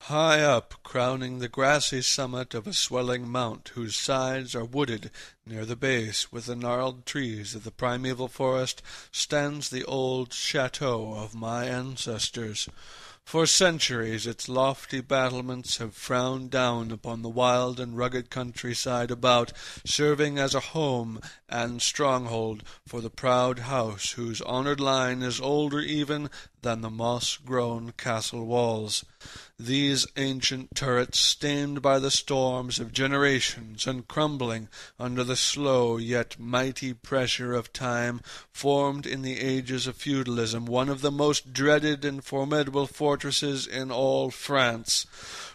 High up, crowning the grassy summit of a swelling mount whose sides are wooded near the base with the gnarled trees of the primeval forest, stands the old chateau of my ancestors. For centuries its lofty battlements have frowned down upon the wild and rugged countryside about, serving as a home and stronghold for the proud house whose honoured line is older even than the moss-grown castle walls. These ancient turrets, stained by the storms of generations and crumbling under the slow yet mighty pressure of time, formed in the ages of feudalism one of the most dreaded and formidable fortresses in all France.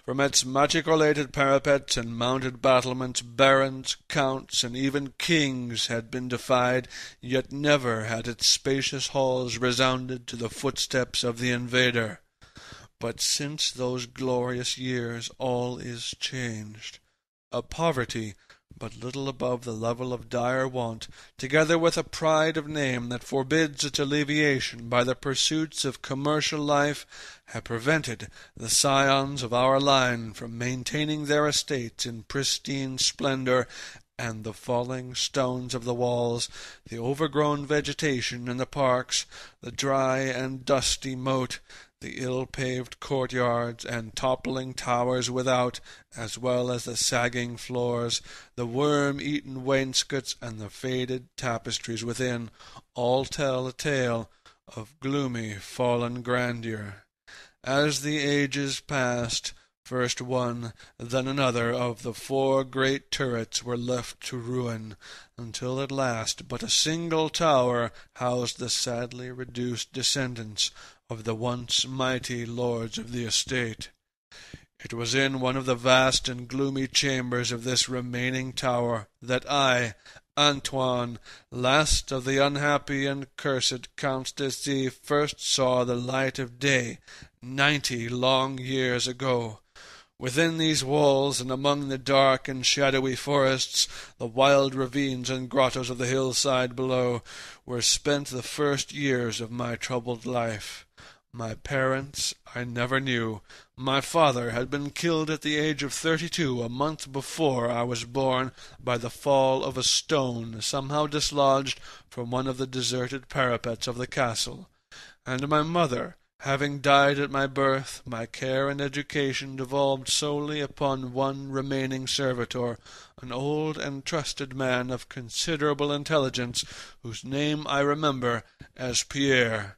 From its machicolated parapets and mounted battlements barons, counts, and even kings had been defied, yet never had its spacious halls resounded to the footsteps of the invader. But since those glorious years all is changed. A poverty but little above the level of dire want, together with a pride of name that forbids its alleviation by the pursuits of commercial life, have prevented the scions of our line from maintaining their estates in pristine splendour, and the falling stones of the walls, the overgrown vegetation in the parks, the dry and dusty moat, the ill-paved courtyards and toppling towers without, as well as the sagging floors, the worm-eaten wainscots, and the faded tapestries within, all tell a tale of gloomy fallen grandeur. As the ages passed, first one, then another of the four great turrets were left to ruin, until at last but a single tower housed the sadly reduced descendants of the once mighty lords of the estate. It was in one of the vast and gloomy chambers of this remaining tower that I, Antoine, last of the unhappy and cursed Counts de C, first saw the light of day, 90 long years ago. Within these walls, and among the dark and shadowy forests, the wild ravines and grottos of the hillside below, were spent the first years of my troubled life. My parents I never knew. My father had been killed at the age of 32, a month before I was born, by the fall of a stone somehow dislodged from one of the deserted parapets of the castle, and my mother, having died at my birth, my care and education devolved solely upon one remaining servitor, an old and trusted man of considerable intelligence, whose name I remember as Pierre.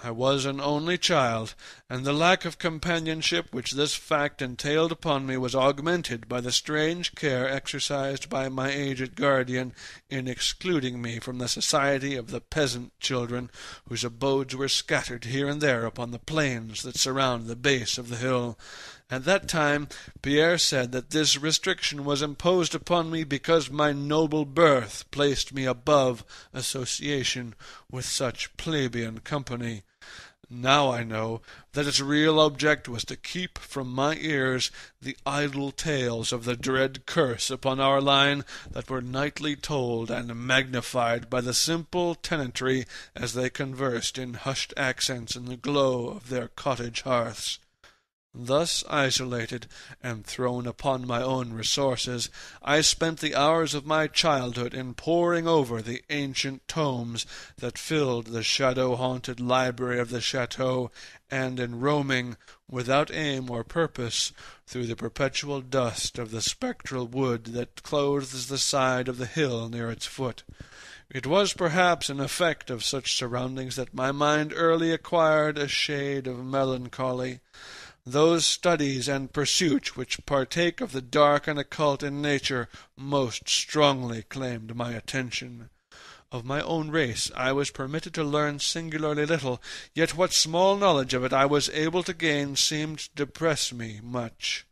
I was an only child, and the lack of companionship which this fact entailed upon me was augmented by the strange care exercised by my aged guardian in excluding me from the society of the peasant children, whose abodes were scattered here and there upon the plains that surround the base of the hill. At that time Pierre said that this restriction was imposed upon me because my noble birth placed me above association with such plebeian company. Now I know that its real object was to keep from my ears the idle tales of the dread curse upon our line that were nightly told and magnified by the simple tenantry as they conversed in hushed accents in the glow of their cottage hearths. Thus isolated, and thrown upon my own resources, I spent the hours of my childhood in poring over the ancient tomes that filled the shadow-haunted library of the chateau, and in roaming, without aim or purpose, through the perpetual dust of the spectral wood that clothes the side of the hill near its foot. It was perhaps an effect of such surroundings that my mind early acquired a shade of melancholy. Those studies and pursuits which partake of the dark and occult in nature most strongly claimed my attention. Of my own race I was permitted to learn singularly little, yet what small knowledge of it I was able to gain seemed to depress me much.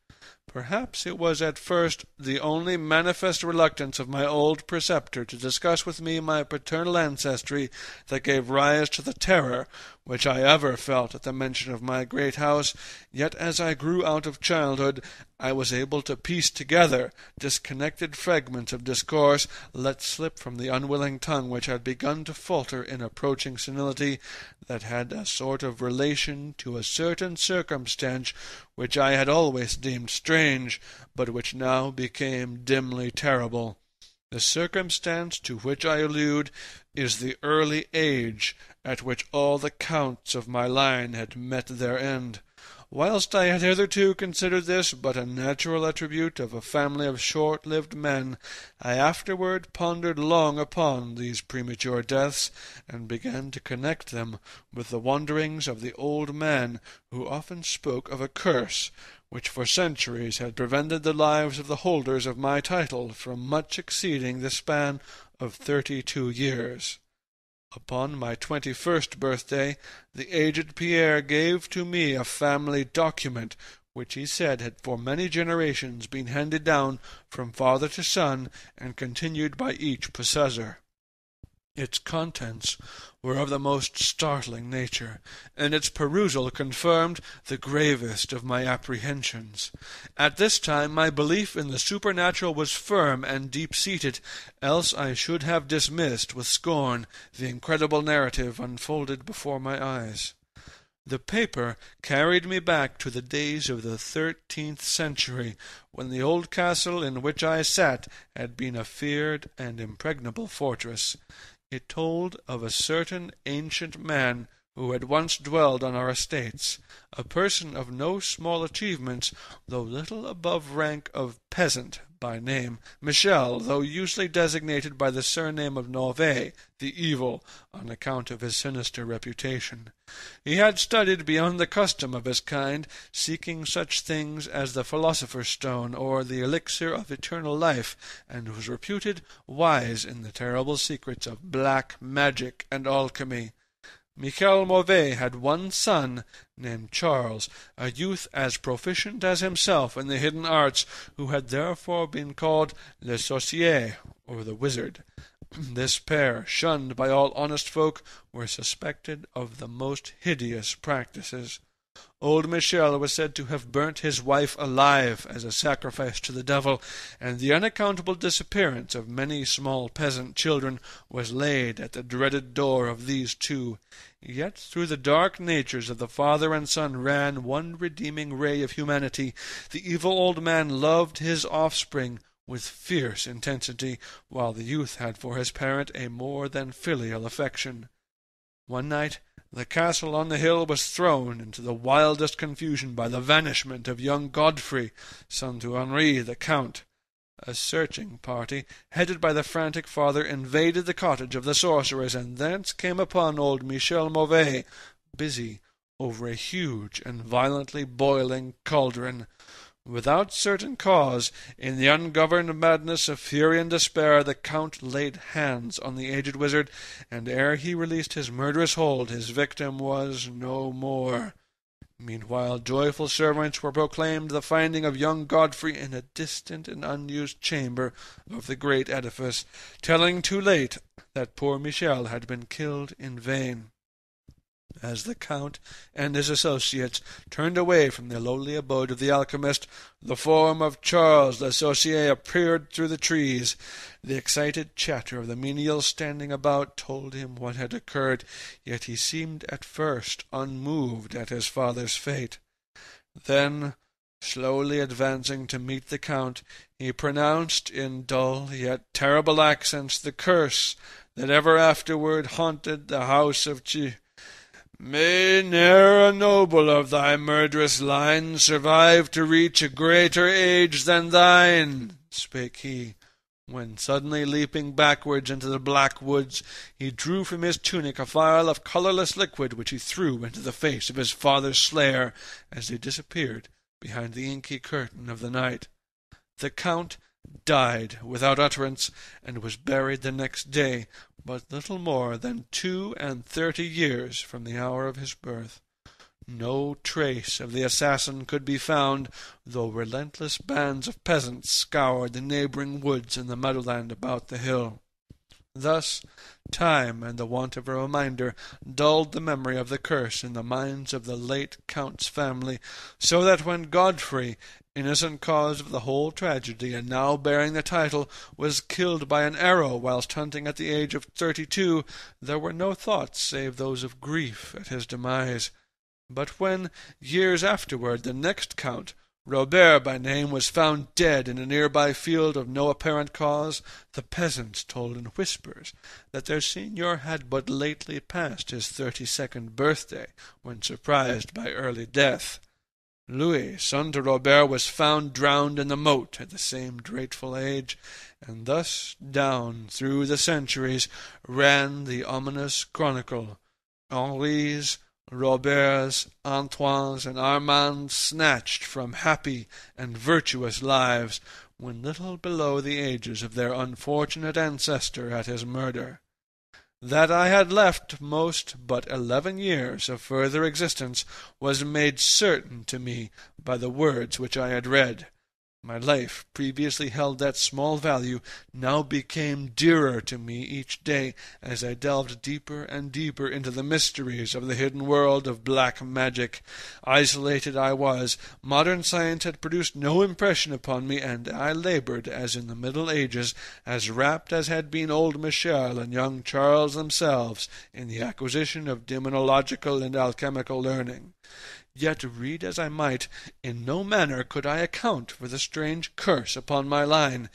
Perhaps it was at first the only manifest reluctance of my old preceptor to discuss with me my paternal ancestry that gave rise to the terror which I ever felt at the mention of my great house, yet as I grew out of childhood I was able to piece together disconnected fragments of discourse let slip from the unwilling tongue which had begun to falter in approaching senility, that had a sort of relation to a certain circumstance which I had always deemed strange, but which now became dimly terrible. The circumstance to which I allude is the early age at which all the counts of my line had met their end. Whilst I had hitherto considered this but a natural attribute of a family of short-lived men, I afterward pondered long upon these premature deaths, and began to connect them with the wanderings of the old man, who often spoke of a curse, which for centuries had prevented the lives of the holders of my title from much exceeding the span of 32 years. Upon my 21st birthday, the aged Pierre gave to me a family document, which he said had for many generations been handed down from father to son, and continued by each possessor. Its contents were of the most startling nature, and its perusal confirmed the gravest of my apprehensions. At this time my belief in the supernatural was firm and deep-seated, else I should have dismissed with scorn the incredible narrative unfolded before my eyes. The paper carried me back to the days of the 13th century, when the old castle in which I sat had been a feared and impregnable fortress. It told of a certain ancient man who had once dwelled on our estates, a person of no small achievements, though little above rank of peasant by name, Michel, though usually designated by the surname of Mauvais, the evil, on account of his sinister reputation. He had studied beyond the custom of his kind, seeking such things as the philosopher's stone or the elixir of eternal life, and was reputed wise in the terrible secrets of black magic and alchemy. Michel Mauvais had one son, named Charles, a youth as proficient as himself in the hidden arts, who had therefore been called Le Sorcier, or the Wizard. This pair, shunned by all honest folk, were suspected of the most hideous practices. Old Michel was said to have burnt his wife alive as a sacrifice to the devil, and the unaccountable disappearance of many small peasant children was laid at the dreaded door of these two. Yet through the dark natures of the father and son ran one redeeming ray of humanity. The evil old man loved his offspring with fierce intensity, while the youth had for his parent a more than filial affection. One night the castle on the hill was thrown into the wildest confusion by the vanishment of young Godfrey, son to Henri the Count. A searching party, headed by the frantic father, invaded the cottage of the sorcerers, and thence came upon old Michel Mauvais, busy over a huge and violently boiling cauldron. Without certain cause, in the ungoverned madness of fury and despair, the Count laid hands on the aged wizard, and ere he released his murderous hold, his victim was no more. Meanwhile joyful servants were proclaimed the finding of young Godfrey in a distant and unused chamber of the great edifice, telling too late that poor Michel had been killed in vain. As the Count and his associates turned away from the lowly abode of the alchemist, the form of Charles Le Sorcier appeared through the trees. The excited chatter of the menials standing about told him what had occurred, yet he seemed at first unmoved at his father's fate. Then, slowly advancing to meet the Count, he pronounced in dull yet terrible accents the curse that ever afterward haunted the house of May ne'er a noble of thy murderous line survive to reach a greater age than thine, spake he, when suddenly leaping backwards into the black woods, he drew from his tunic a phial of colourless liquid, which he threw into the face of his father's slayer as they disappeared behind the inky curtain of the night. The Count died without utterance, and was buried the next day, but little more than 32 years from the hour of his birth. No trace of the assassin could be found, though relentless bands of peasants scoured the neighbouring woods and the meadowland about the hill. Thus time and the want of a reminder dulled the memory of the curse in the minds of the late Count's family, so that when Godfrey, innocent cause of the whole tragedy, and now bearing the title, was killed by an arrow whilst hunting at the age of 32, there were no thoughts save those of grief at his demise. But when, years afterward, the next Count, Robert by name, was found dead in a nearby field of no apparent cause, the peasants told in whispers that their seigneur had but lately passed his 32nd birthday, when surprised by early death. Louis, son to Robert, was found drowned in the moat at the same dreadful age, and thus down through the centuries ran the ominous chronicle. Henri's, Robert's, Antoine's, and Armand's snatched from happy and virtuous lives, when little below the ages of their unfortunate ancestor at his murder. That I had left most but 11 years of further existence was made certain to me by the words which I had read. My life, previously held that small value, now became dearer to me each day as I delved deeper and deeper into the mysteries of the hidden world of black magic. Isolated I was, modern science had produced no impression upon me, and I laboured as in the Middle Ages, as rapt as had been old Michel and young Charles themselves in the acquisition of demonological and alchemical learning. Yet, read as I might, in no manner could I account for the strange curse upon my line.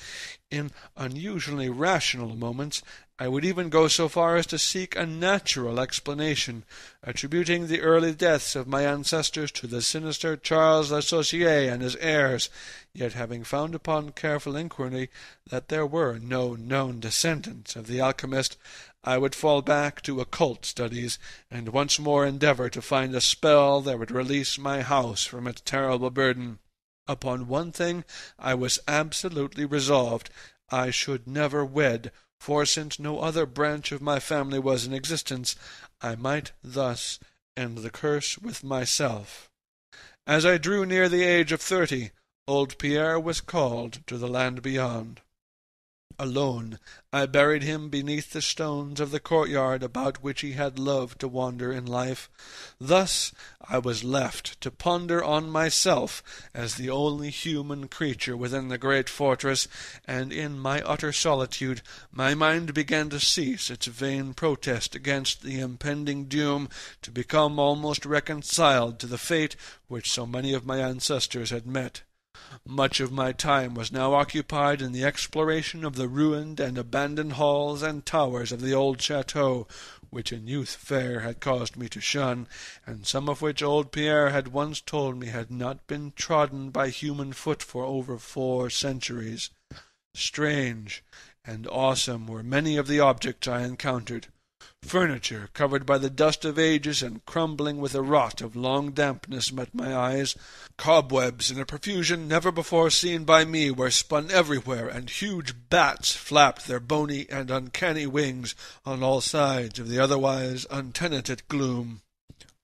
In unusually rational moments I would even go so far as to seek a natural explanation, attributing the early deaths of my ancestors to the sinister Charles l'Associé and his heirs, yet having found upon careful inquiry that there were no known descendants of the alchemist, I would fall back to occult studies, and once more endeavour to find a spell that would release my house from its terrible burden. Upon one thing I was absolutely resolved. I should never wed, for since no other branch of my family was in existence, I might thus end the curse with myself. As I drew near the age of 30, old Pierre was called to the land beyond. Alone, I buried him beneath the stones of the courtyard about which he had loved to wander in life. Thus I was left to ponder on myself as the only human creature within the great fortress, and in my utter solitude my mind began to cease its vain protest against the impending doom, to become almost reconciled to the fate which so many of my ancestors had met. Much of my time was now occupied in the exploration of the ruined and abandoned halls and towers of the old chateau, which in youth fair had caused me to shun, and some of which old Pierre had once told me had not been trodden by human foot for over 4 centuries. Strange and awesome were many of the objects I encountered. Furniture covered by the dust of ages and crumbling with the rot of long dampness met my eyes. Cobwebs in a profusion never before seen by me were spun everywhere, and huge bats flapped their bony and uncanny wings on all sides of the otherwise untenanted gloom.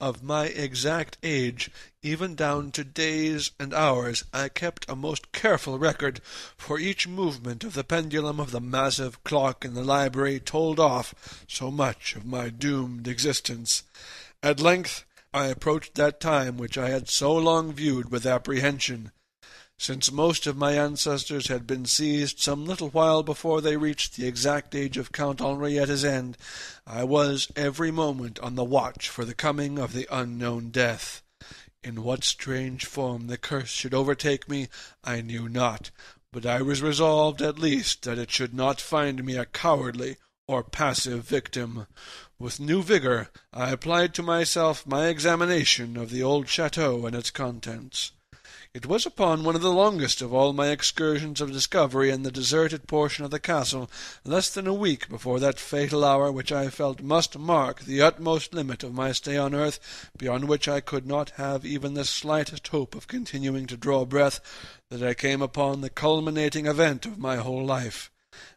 Of my exact age, even down to days and hours, I kept a most careful record, for each movement of the pendulum of the massive clock in the library told off so much of my doomed existence. At length I approached that time which I had so long viewed with apprehension. Since most of my ancestors had been seized some little while before they reached the exact age of Count Henriette's end, I was every moment on the watch for the coming of the unknown death. In what strange form the curse should overtake me, I knew not, but I was resolved at least that it should not find me a cowardly or passive victim. With new vigour I applied to myself my examination of the old chateau and its contents. It was upon one of the longest of all my excursions of discovery in the deserted portion of the castle, less than a week before that fatal hour which I felt must mark the utmost limit of my stay on earth, beyond which I could not have even the slightest hope of continuing to draw breath, that I came upon the culminating event of my whole life.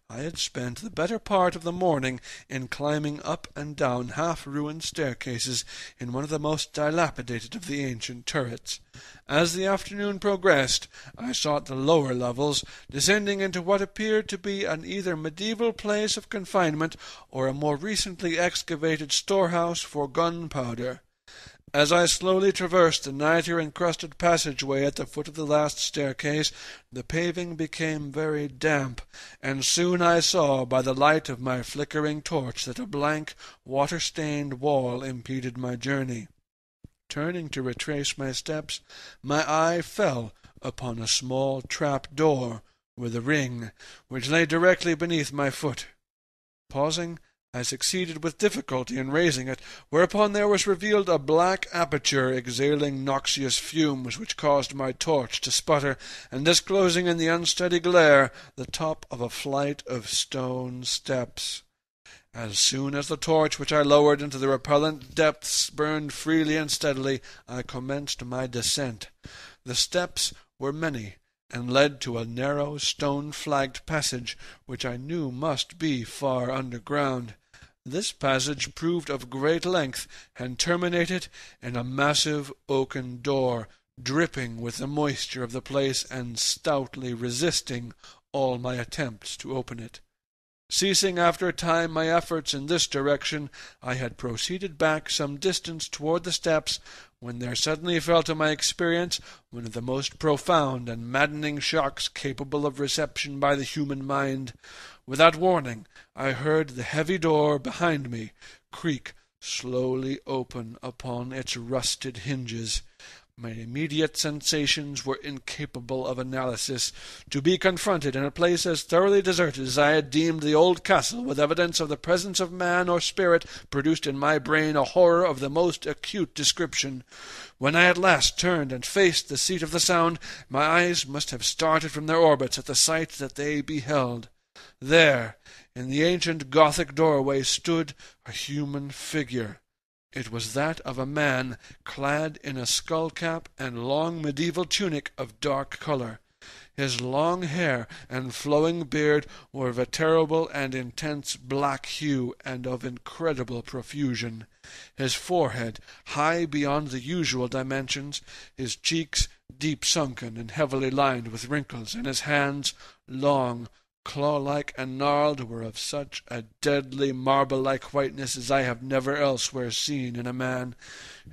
I had spent the better part of the morning in climbing up and down half-ruined staircases in one of the most dilapidated of the ancient turrets. As the afternoon progressed, I sought the lower levels, descending into what appeared to be an either medieval place of confinement or a more recently excavated storehouse for gunpowder. As I slowly traversed the nitre-encrusted passageway at the foot of the last staircase, the paving became very damp, and soon I saw by the light of my flickering torch that a blank, water-stained wall impeded my journey. Turning to retrace my steps, my eye fell upon a small trap-door with a ring, which lay directly beneath my foot. Pausing, I succeeded with difficulty in raising it, whereupon there was revealed a black aperture exhaling noxious fumes which caused my torch to sputter, and disclosing in the unsteady glare the top of a flight of stone steps. As soon as the torch which I lowered into the repellent depths burned freely and steadily, I commenced my descent. The steps were many, and led to a narrow stone-flagged passage, which I knew must be far underground. This passage proved of great length, and terminated in a massive oaken door, dripping with the moisture of the place and stoutly resisting all my attempts to open it. Ceasing after a time my efforts in this direction, I had proceeded back some distance toward the steps, when there suddenly fell to my experience one of the most profound and maddening shocks capable of reception by the human mind. Without warning, I heard the heavy door behind me creak slowly open upon its rusted hinges. My immediate sensations were incapable of analysis. To be confronted in a place as thoroughly deserted as I had deemed the old castle, with evidence of the presence of man or spirit, produced in my brain a horror of the most acute description. When I at last turned and faced the seat of the sound, my eyes must have started from their orbits at the sight that they beheld. There, in the ancient Gothic doorway, stood a human figure. It was that of a man clad in a skull-cap and long medieval tunic of dark colour. His long hair and flowing beard were of a terrible and intense black hue and of incredible profusion. His forehead, high beyond the usual dimensions, his cheeks deep sunken and heavily lined with wrinkles, and his hands, long, claw-like and gnarled, were of such a deadly marble-like whiteness as I have never elsewhere seen in a man.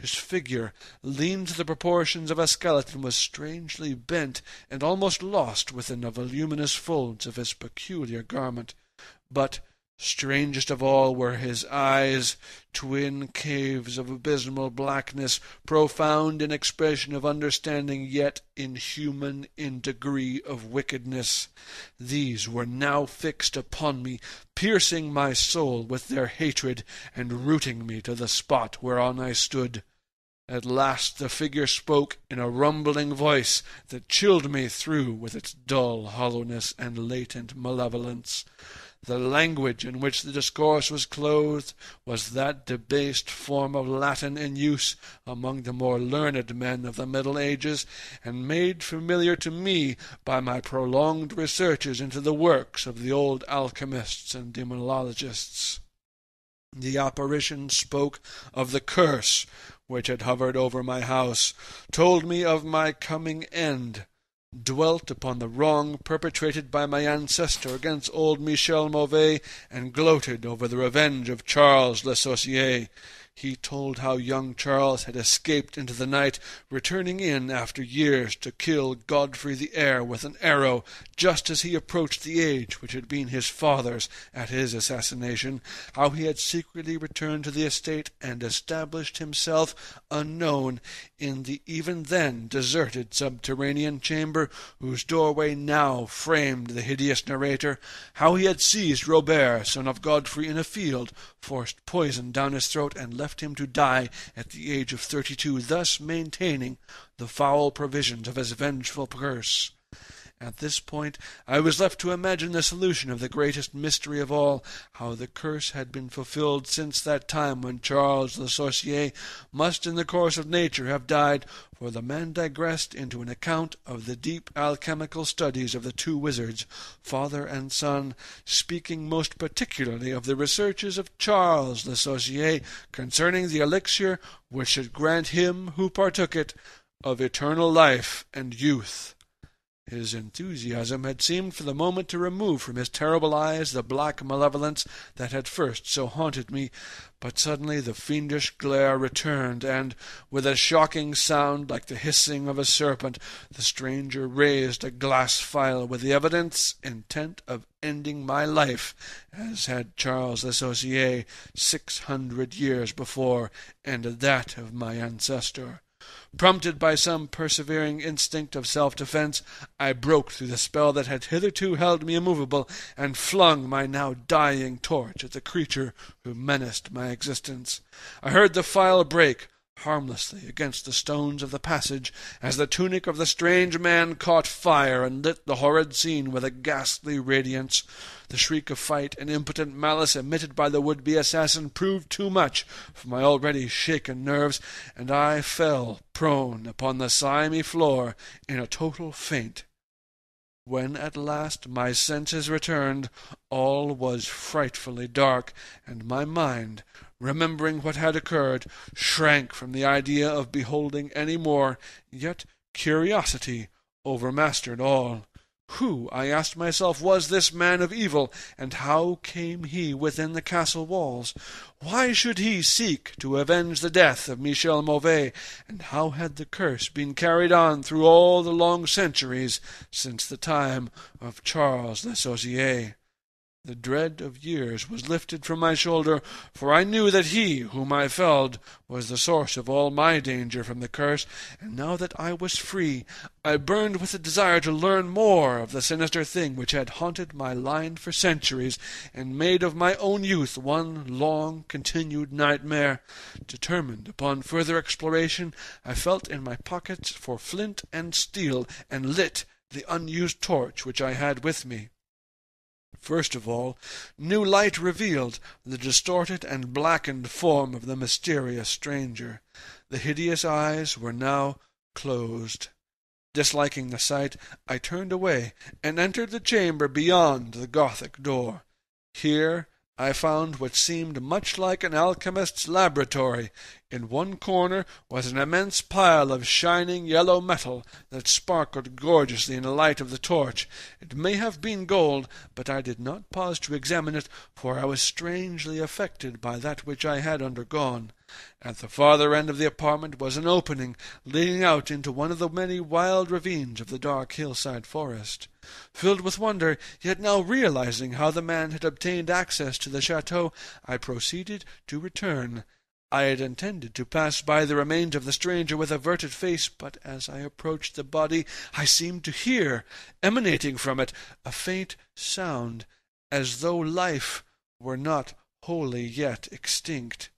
His figure, lean to the proportions of a skeleton, was strangely bent and almost lost within the voluminous folds of his peculiar garment. But strangest of all were his eyes, twin caves of abysmal blackness, profound in expression of understanding, yet inhuman in degree of wickedness. These were now fixed upon me, piercing my soul with their hatred, and rooting me to the spot whereon I stood. At last the figure spoke in a rumbling voice that chilled me through with its dull hollowness and latent malevolence. The language in which the discourse was clothed was that debased form of Latin in use among the more learned men of the Middle Ages, and made familiar to me by my prolonged researches into the works of the old alchemists and demonologists. The apparition spoke of the curse which had hovered over my house, told me of my coming end, dwelt upon the wrong perpetrated by my ancestor against old Michel Mauvais, and gloated over the revenge of Charles Le Sorcier. He told how young Charles had escaped into the night, returning in after years to kill Godfrey the heir with an arrow, just as he approached the age which had been his father's at his assassination, how he had secretly returned to the estate and established himself unknown in the even then deserted subterranean chamber whose doorway now framed the hideous narrator, how he had seized Robert, son of Godfrey, in a field, forced poison down his throat, and left him to die at the age of 32, thus maintaining the foul provisions of his vengeful curse. At this point I was left to imagine the solution of the greatest mystery of all, how the curse had been fulfilled since that time when Charles Le Sorcier must in the course of nature have died, for the man digressed into an account of the deep alchemical studies of the two wizards, father and son, speaking most particularly of the researches of Charles Le Sorcier concerning the elixir which should grant him who partook it of eternal life and youth. His enthusiasm had seemed for the moment to remove from his terrible eyes the black malevolence that had first so haunted me, but suddenly the fiendish glare returned, and, with a shocking sound like the hissing of a serpent, the stranger raised a glass phial with the evident intent of ending my life, as had Charles Le Sorcier 600 years before ended that of my ancestor. Prompted by some persevering instinct of self-defence, I broke through the spell that had hitherto held me immovable, and flung my now dying torch at the creature who menaced my existence. I heard the phial break harmlessly against the stones of the passage, as the tunic of the strange man caught fire and lit the horrid scene with a ghastly radiance. The shriek of fright and impotent malice emitted by the would-be assassin proved too much for my already shaken nerves, and I fell prone upon the slimy floor in a total faint. When at last my senses returned, all was frightfully dark, and my mind, remembering what had occurred, shrank from the idea of beholding any more, yet curiosity overmastered all. Who, I asked myself, was this man of evil, and how came he within the castle walls? Why should he seek to avenge the death of Michel Mauvais, and how had the curse been carried on through all the long centuries since the time of Charles Le Sorcier? The dread of years was lifted from my shoulder, for I knew that he whom I felled was the source of all my danger from the curse, and now that I was free, I burned with a desire to learn more of the sinister thing which had haunted my line for centuries, and made of my own youth one long continued nightmare. Determined upon further exploration, I felt in my pockets for flint and steel, and lit the unused torch which I had with me. First of all, new light revealed the distorted and blackened form of the mysterious stranger. The hideous eyes were now closed. Disliking the sight, I turned away, and entered the chamber beyond the Gothic door. Here I found what seemed much like an alchemist's laboratory. In one corner was an immense pile of shining yellow metal that sparkled gorgeously in the light of the torch. It may have been gold, but I did not pause to examine it, for I was strangely affected by that which I had undergone. At the farther end of the apartment was an opening, leading out into one of the many wild ravines of the dark hillside forest. Filled with wonder, yet now realizing how the man had obtained access to the chateau, I proceeded to return. I had intended to pass by the remains of the stranger with averted face, but as I approached the body I seemed to hear, emanating from it, a faint sound, as though life were not wholly yet extinct.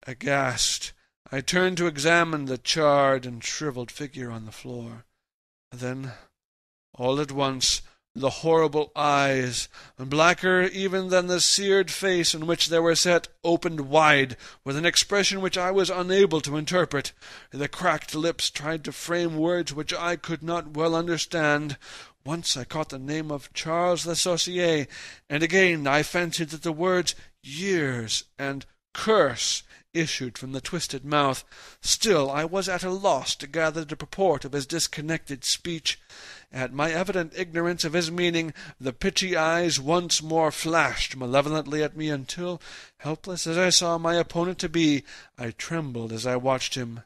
Aghast, I turned to examine the charred and shriveled figure on the floor. Then, all at once, the horrible eyes, blacker even than the seared face in which they were set, opened wide, with an expression which I was unable to interpret. The cracked lips tried to frame words which I could not well understand. Once I caught the name of Charles Le Sorcier, and again I fancied that the words years and curse issued from the twisted mouth. Still I was at a loss to gather the purport of his disconnected speech. At my evident ignorance of his meaning, the pitchy eyes once more flashed malevolently at me until, helpless as I saw my opponent to be, I trembled as I watched him.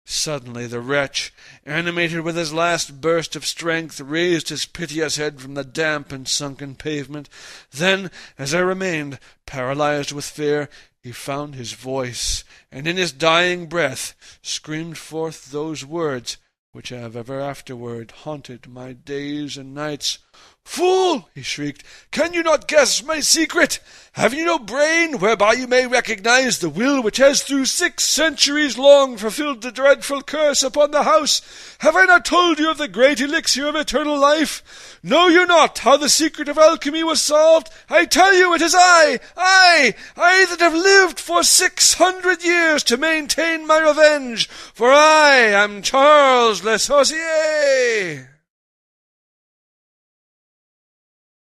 Suddenly the wretch, animated with his last burst of strength, raised his piteous head from the damp and sunken pavement. Then, as I remained, paralyzed with fear, he found his voice, and in his dying breath screamed forth those words which have ever afterward haunted my days and nights. "Fool!" he shrieked, "can you not guess my secret? Have you no brain whereby you may recognize the will which has through 6 centuries long fulfilled the dreadful curse upon the house? Have I not told you of the great elixir of eternal life? Know you not how the secret of alchemy was solved? I tell you it is I that have lived for 600 years to maintain my revenge, for I am Charles Le Sorcier."